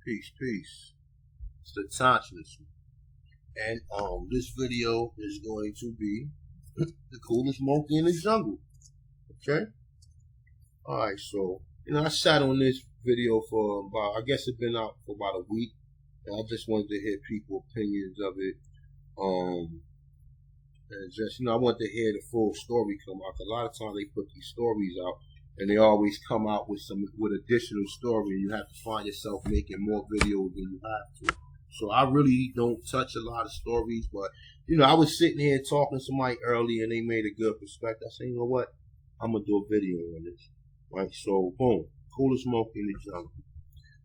Peace. It's the Conscious. And this video is going to be the coolest monkey in the jungle. Okay? Alright, so I sat on this video for about, I guess it's been out for about a week. And I just wanted to hear people's opinions of it. And just, I want to hear the full story come out. 'Cause a lot of times they put these stories out and they always come out with additional story, and you have to find yourself making more videos than you have to. So I really don't touch a lot of stories, but I was sitting here talking to somebody earlier and they made a good perspective. I said, you know what? I'm gonna do a video on this. Right? So boom, coolest monkey in the jungle.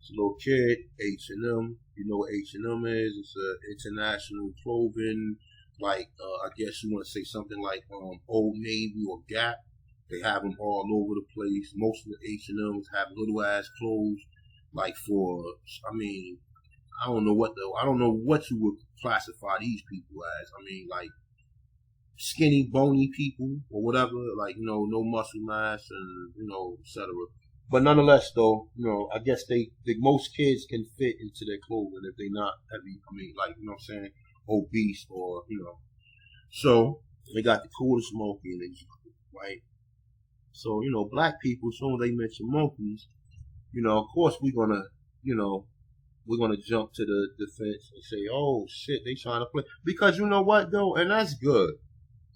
It's a little kid, H&M. You know what H&M is? It's an international clothing, like I guess you want to say something like Old Navy or Gap. They have them all over the place. Most of the H&Ms have little ass clothes, like for, I don't know what you would classify these people as. Like skinny, bony people or whatever, like, no muscle mass and, etc. But nonetheless, though, I guess most kids can fit into their clothing if they're not heavy. Like, you know what I'm saying, obese or, So they got the coolest monkey in the jungle, right? So, black people, as soon as they mention monkeys, of course we're gonna jump to the defense and say, oh shit, they trying to play. Because you know what though, and that's good.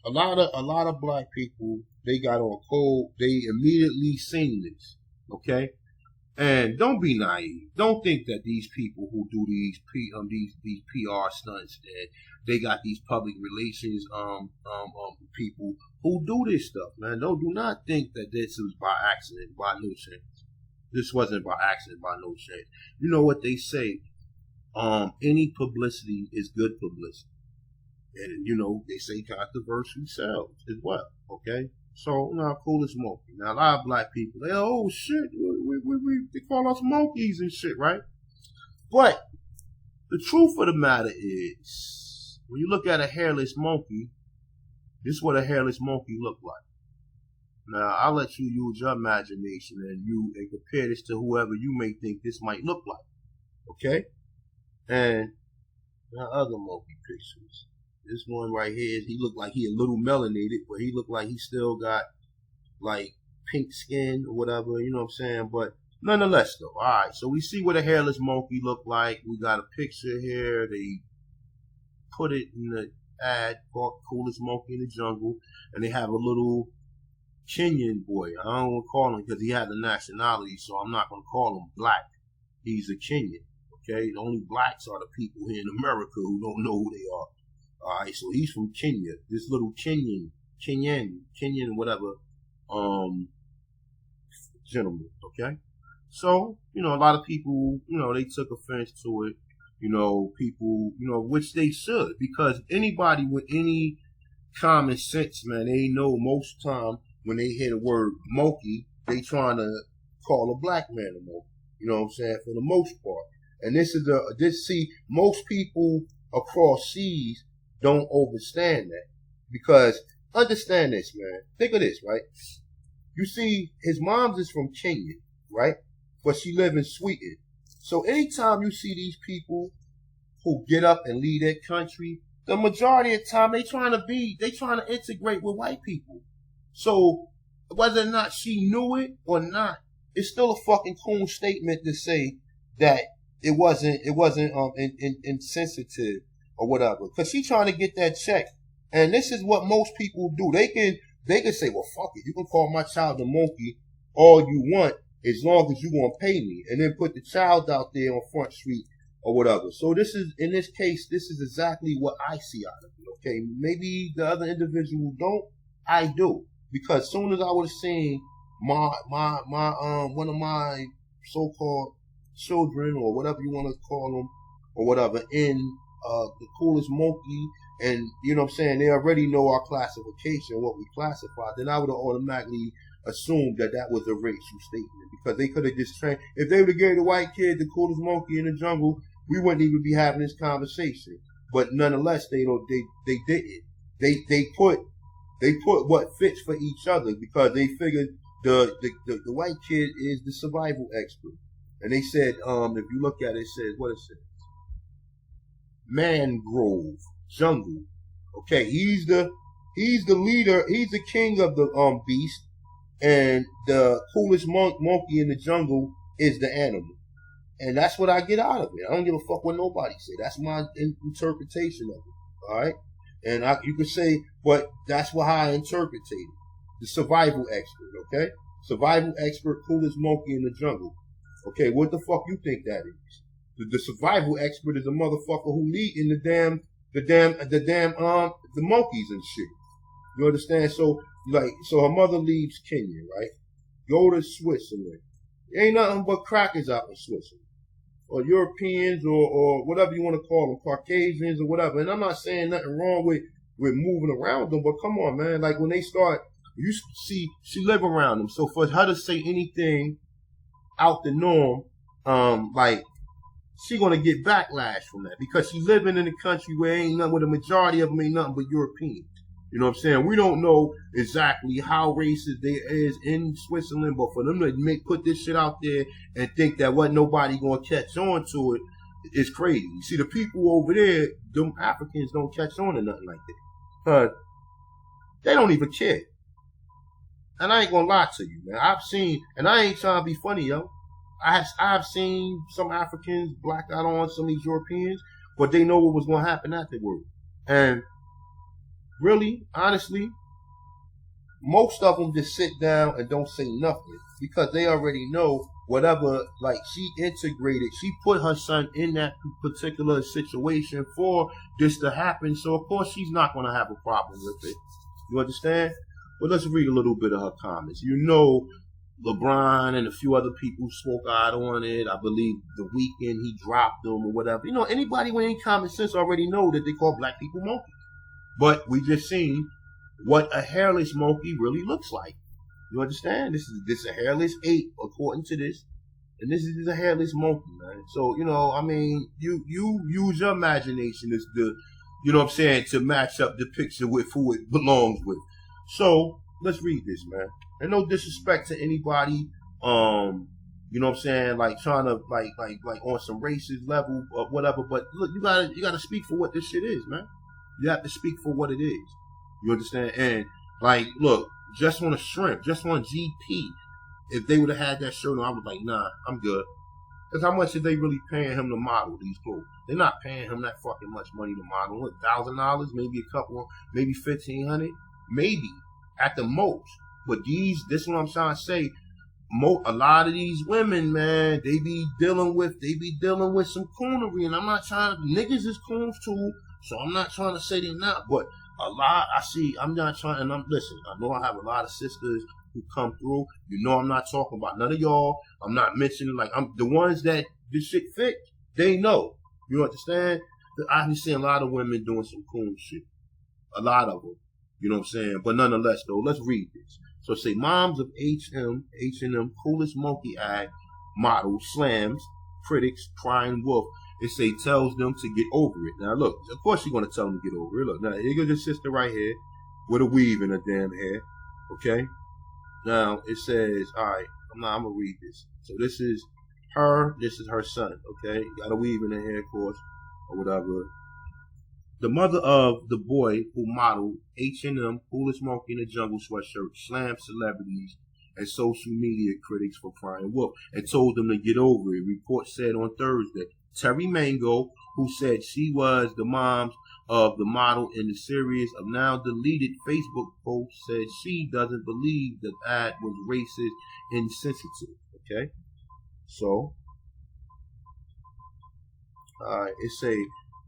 A lot of black people, they got on code, they immediately seen this. Okay? And don't be naive. Don't think that these people who do these PR stunts, and they got these public relations people who do this stuff, man. Do not think that this was by accident, by no chance. This wasn't by accident, by no chance. You know what they say? Any publicity is good publicity. And they say controversy sells as well. Okay? So, coolest monkey. Now, a lot of black people, oh shit, they call us monkeys and shit, right? But the truth of the matter is, when you look at a hairless monkey, this is what a hairless monkey look like. Now, I'll let you use your imagination and compare this to whoever you may think this might look like. Okay? And now other monkey pictures. This one right here, he looked like he a little melanated, but he looked like he still got like pink skin or whatever, you know what I'm saying? But nonetheless though, alright, so we see what a hairless monkey look like. We got a picture here. They put it in the ad called Coolest Monkey in the Jungle, and they have a little Kenyan boy. I don't want to call him because he has a nationality, so I'm not going to call him black. He's a Kenyan, okay? The only blacks are the people here in America who don't know who they are. Alright, so he's from Kenya. This little Kenyan, whatever, gentleman, okay? So, a lot of people, they took offense to it. People, which they should, because anybody with any common sense, man, they know most time when they hear the word monkey, they trying to call a black man a monkey. You know what I'm saying? For the most part. And most people across seas don't understand that. Because, understand this, man. Think of this, right? You see, his mom's is from Kenya, right? But she live in Sweden. So anytime you see these people who get up and leave their country, the majority of the time they trying to integrate with white people. So whether or not she knew it or not, it's still a fucking cool statement to say that it wasn't insensitive or whatever. Cause she trying to get that check. And this is what most people do. They can say, well, fuck it. You can call my child a monkey all you want as long as you want to pay me. And then put the child out there on Front Street or whatever. So in this case, this is exactly what I see out of it. Okay. Maybe the other individual don't. I do. Because as soon as I would have seen one of my so-called children or whatever you want to call them or whatever in the coolest monkey, and you know what I'm saying, they already know our classification, what we classify, then I would have automatically assumed that was a racial statement, because they could have just trained. If they would have gave the white kid the coolest monkey in the jungle, we wouldn't even be having this conversation. But nonetheless, they didn't. They put what fits for each other, because they figured the white kid is the survival expert. And they said, if you look at it, it says, what it says? Mangrove jungle. Okay, he's the leader, he's the king of the beast, and the coolest monkey in the jungle is the animal. And that's what I get out of it. I don't give a fuck what nobody say. That's my interpretation of it. All right, and you could say, but that's how I interpret it. The survival expert. Okay, survival expert, coolest monkey in the jungle. Okay, what the fuck you think that is? The survival expert is a motherfucker who leading the monkeys and shit. You understand? So her mother leaves Kenya, right? Go to Switzerland. Ain't nothing but crackers out in Switzerland. Or Europeans or whatever you want to call them, Caucasians or whatever. And I'm not saying nothing wrong with moving around them, but come on, man. Like when they start, you see, she live around them. So for her to say anything out the norm, like, she gonna get backlash from that because she living in a country where ain't nothing, where the majority of them ain't nothing but Europeans. You know what I'm saying? We don't know exactly how racist there is in Switzerland, but for them to put this shit out there and think that wasn't nobody gonna catch on to it is crazy. You see, the people over there, them Africans don't catch on to nothing like that. They don't even care. And I ain't gonna lie to you, man. I've seen, and I ain't trying to be funny, yo. I've seen some Africans black out on some of these Europeans, but they know what was going to happen afterward. And really, honestly, most of them just sit down and don't say nothing because they already know whatever, like she integrated, she put her son in that particular situation for this to happen. So of course she's not going to have a problem with it. You understand? But let's read a little bit of her comments. You know, LeBron and a few other people spoke out on it. I believe The Weeknd, he dropped them or whatever. You know, anybody with any common sense already know that they call black people monkeys. But we just seen what a hairless monkey really looks like. You understand? This is a hairless ape, according to this. And this is a hairless monkey, man. So, you know, I mean, you use your imagination as you know what I'm saying, to match up the picture with who it belongs with. So, let's read this, man. And no disrespect to anybody, you know what I'm saying, like trying to like on some racist level or whatever. But look, you gotta speak for what this shit is, man. You have to speak for what it is. You understand? And like, look, just on a shrimp, just on GP, if they would have had that shirt on, I was like, nah, I'm good. Because how much are they really paying him to model these clothes? They're not paying him that fucking much money to model. What, $1,000, maybe a couple, maybe $1,500, maybe at the most. But this is what I'm trying to say. A lot of these women, man, they be dealing with some coonery, and I'm not trying to, niggas is coons too, so I'm not trying to say they're not, but a lot, I'm not trying, and listen, I know I have a lot of sisters who come through, you know I'm not talking about none of y'all, I'm not mentioning, like, I'm the ones that this shit fit, they know, you understand? I've been seeing a lot of women doing some coon shit, a lot of them, you know what I'm saying, but nonetheless, though, let's read this. So say moms of H&M, coolest monkey eye, model, slams, critics, crying wolf. It say tells them to get over it. Now look, of course she's gonna tell them to get over it. Look, now here goes your sister right here with a weave in her damn hair. Okay? Now it says, alright, I'm gonna read this. So this is her son, okay? Got a weave in her hair, of course, or whatever. The mother of the boy who modeled H&M coolest monkey in the jungle sweatshirt slammed celebrities and social media critics for crying wolf and told them to get over it. Report said on Thursday. Terry Mango, who said she was the mom of the model in the series of now deleted Facebook posts, said she doesn't believe the ad was racist, insensitive. Okay? So,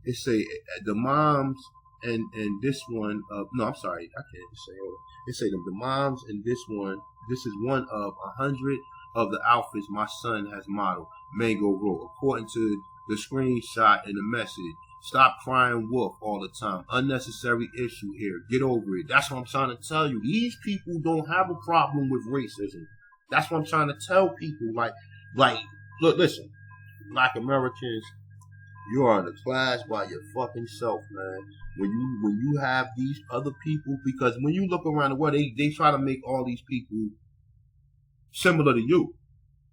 it say the moms and this one no, I'm sorry, I can't say it. It say the moms in this one. This is one of 100 of the outfits my son has modeled. Mango wrote, according to the screenshot and the message. Stop crying wolf all the time. Unnecessary issue here. Get over it. That's what I'm trying to tell you. These people don't have a problem with racism. That's what I'm trying to tell people. Like, look, listen, Black Americans. You are in a class by your fucking self, man. When you have these other people, because when you look around the world, they try to make all these people similar to you.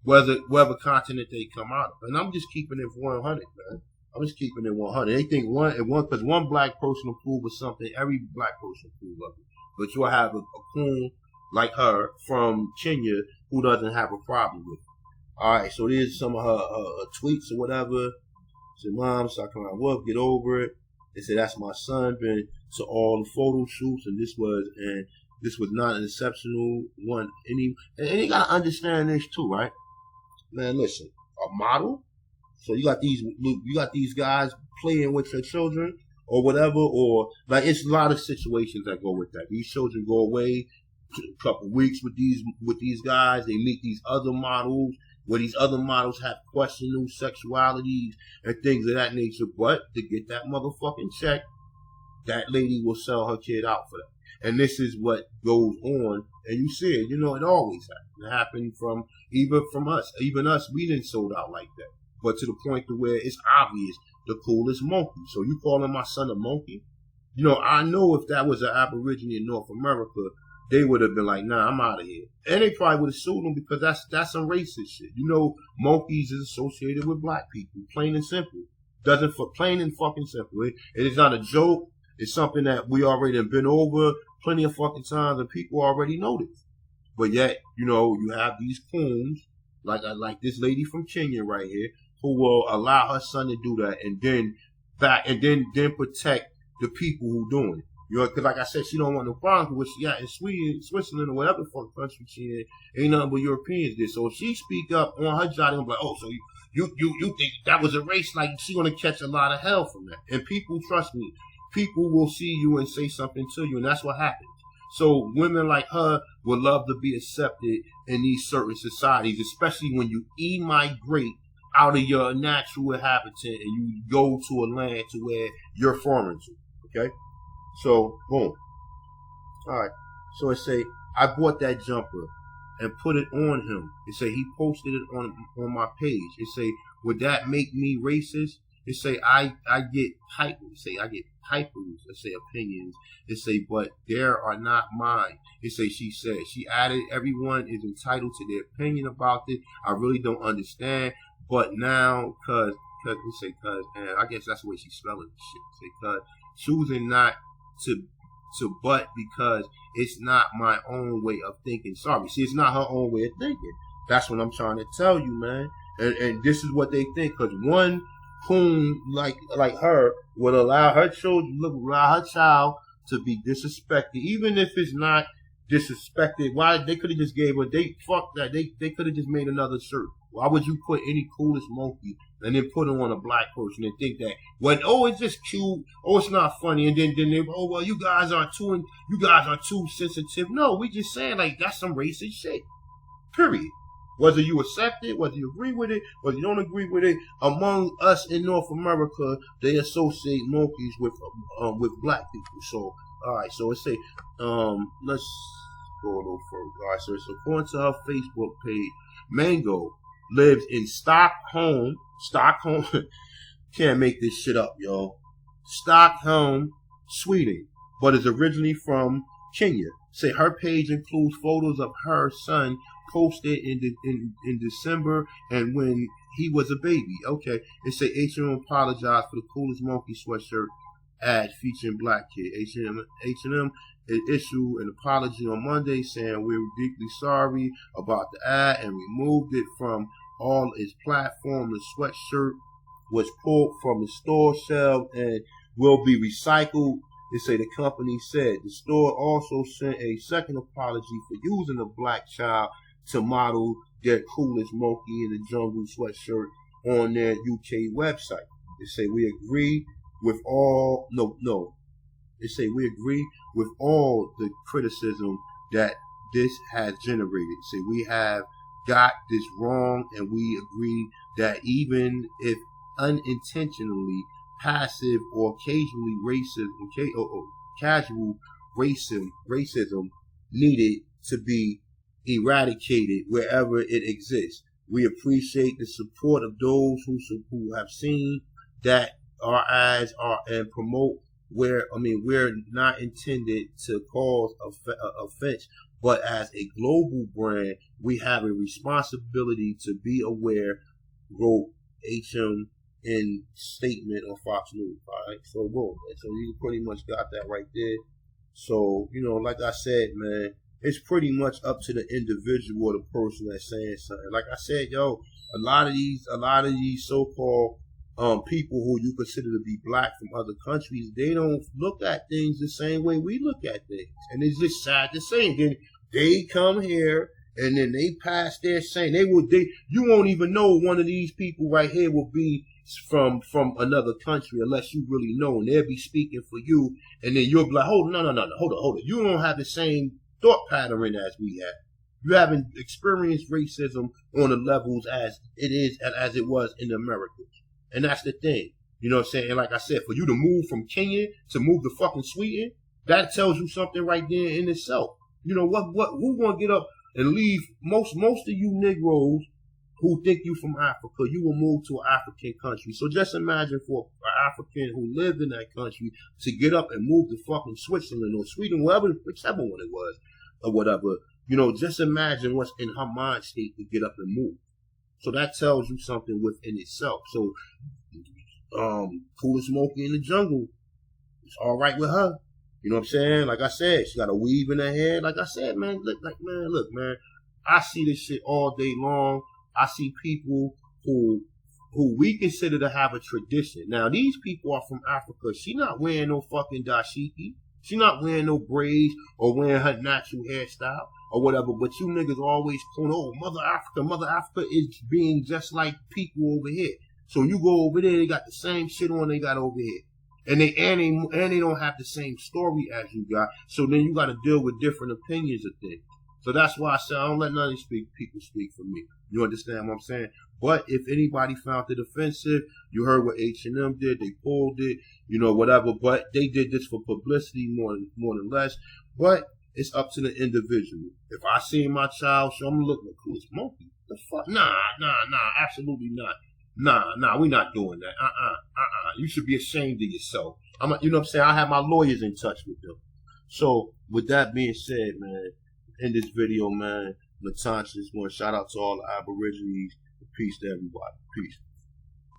whether continent they come out of. And I'm just keeping it 100, man. I'm just keeping it 100. They think because one black person approve of something, every black person approve of it. But you'll have a coon like her from Kenya who doesn't have a problem with it. All right, so there's some of her tweets or whatever. Said, Mom, stop coming out of work, get over it. They said, that's my son, been to all the photo shoots, and this was not an exceptional one. And you gotta understand this too, right? Man, listen, a model. So you got these guys playing with your children or whatever, or like it's a lot of situations that go with that. These children go away a couple weeks with these guys. They meet these other models, where these other models have questionable sexualities and things of that nature. But to get that motherfucking check, that lady will sell her kid out for that. And this is what goes on. And you see it, it always happens. It happened from us. Even us, we didn't sold out like that. But to the point to where it's obvious the coolest monkey. So you calling my son a monkey? I know if that was an Aborigine in North America, they would have been like, nah, I'm out of here. And they probably would have sued them because that's some racist shit. Monkeys is associated with black people, plain and simple. Plain and fucking simple. It is not a joke. It's something that we already have been over plenty of fucking times and people already know this. But yet, you have these coons, like this lady from Kenya right here, who will allow her son to do that and then protect the people who doing it. Because like I said, she don't want no problems with what she got in Sweden, Switzerland, or whatever fucking country she in. Ain't nothing but Europeans did. So if she speak up on her job, they'll be like, oh, so you think that was a race? Like, she gonna catch a lot of hell from that. And people, trust me, people will see you and say something to you, and that's what happens. So women like her would love to be accepted in these certain societies, especially when you emigrate out of your natural habitat and you go to a land to where you're foreign to. Okay? So, boom. All right. So it say, I bought that jumper and put it on him. It say he posted it on my page. It say, would that make me racist? It say I get hype. It say I get hypers. It say opinions. It say, but there are not mine. It say she said. She added, everyone is entitled to their opinion about it. I really don't understand. But now, and I guess that's the way she's spelling shit. Say, cause choosing not to but because it's not my own way of thinking. Sorry, see, it's not her own way of thinking. That's what I'm trying to tell you, man. And this is what they think, because one coon like her would allow her child to be disrespected, even if it's not disrespected. Why they could have just gave her? Fuck that. They could have just made another shirt. Why would you put any coolest monkey and then put it on a black person and think that, it's just cute, it's not funny, and then they, well, you guys are too sensitive. No, we just saying like that's some racist shit. Period. Whether you accept it, whether you agree with it, whether you don't agree with it, among us in North America, they associate monkeys with black people. So, all right. So it say, let's go a little further. All right. So it's according to her Facebook page, Mango lives in Stockholm. Can't make this shit up, yo. Stockholm, Sweden, but is originally from Kenya. Say her page includes photos of her son posted in December and when he was a baby. Okay. It say H&M apologized for the coolest monkey sweatshirt ad featuring black kid. H&M issued an apology on Monday saying we're deeply sorry about the ad and removed it from all its platforms. The sweatshirt was pulled from the store shelf and will be recycled. They say the company said the store also sent a second apology for using a black child to model their coolest monkey in the jungle sweatshirt on their UK website. They say we agree with all They say we agree with all the criticism that this has generated. Say we have got this wrong, and we agree that even if unintentionally passive or occasionally casual racism needed to be eradicated wherever it exists. We appreciate the support of those who have seen that our ads are and promote we're not intended to cause offense But as a global brand, we have a responsibility to be aware, wrote HM in statement on Fox News. All right, so boom. So you pretty much got that right there. So, like I said, man, it's pretty much up to the individual or the person that's saying something. Like I said, yo, a lot of these so-called people who you consider to be black from other countries, they don't look at things the same way we look at things. And it's just sad to say. And then they come here and then they pass their saying. You won't even know one of these people right here will be from another country unless you really know, and they'll be speaking for you, and then you'll be like, hold on. You don't have the same thought pattern as we have. You haven't experienced racism on the levels as it was in America. And that's the thing. You know what I'm saying? And like I said, for you to move from Kenya to move to fucking Sweden, that tells you something right there in itself. You know who gonna get up and leave? Most of you Negroes who think you from Africa, you will move to an African country. So just imagine for an African who lived in that country to get up and move to fucking Switzerland or Sweden, whichever one it was, or whatever. Just imagine what's in her mind state to get up and move. So that tells you something within itself. So, Cool Smokey in the Jungle, it's all right with her. You know what I'm saying? Like I said, she got a weave in her hair. Like I said, man, look, man, I see this shit all day long. I see people who we consider to have a tradition. Now, these people are from Africa. She not wearing no fucking dashiki. She not wearing no braids or wearing her natural hairstyle or whatever. But you niggas always calling, oh, Mother Africa is being just like people over here. So you go over there, they got the same shit on they got over here. And they don't have the same story as you got. So then you got to deal with different opinions of things. So that's why I said I don't let none of these people speak for me. You understand what I'm saying? But if anybody found it offensive, you heard what H&M did. They pulled it, whatever. But they did this for publicity more than less. But it's up to the individual. If I see my child, so I'm looking at Cool Smokey. The fuck? Nah, absolutely not. Nah, we not doing that. You should be ashamed of yourself. You know what I'm saying? I have my lawyers in touch with them. So with that being said, man, in this video, man, Latancha, just want to shout out to all the Aborigines. Peace to everybody. Peace.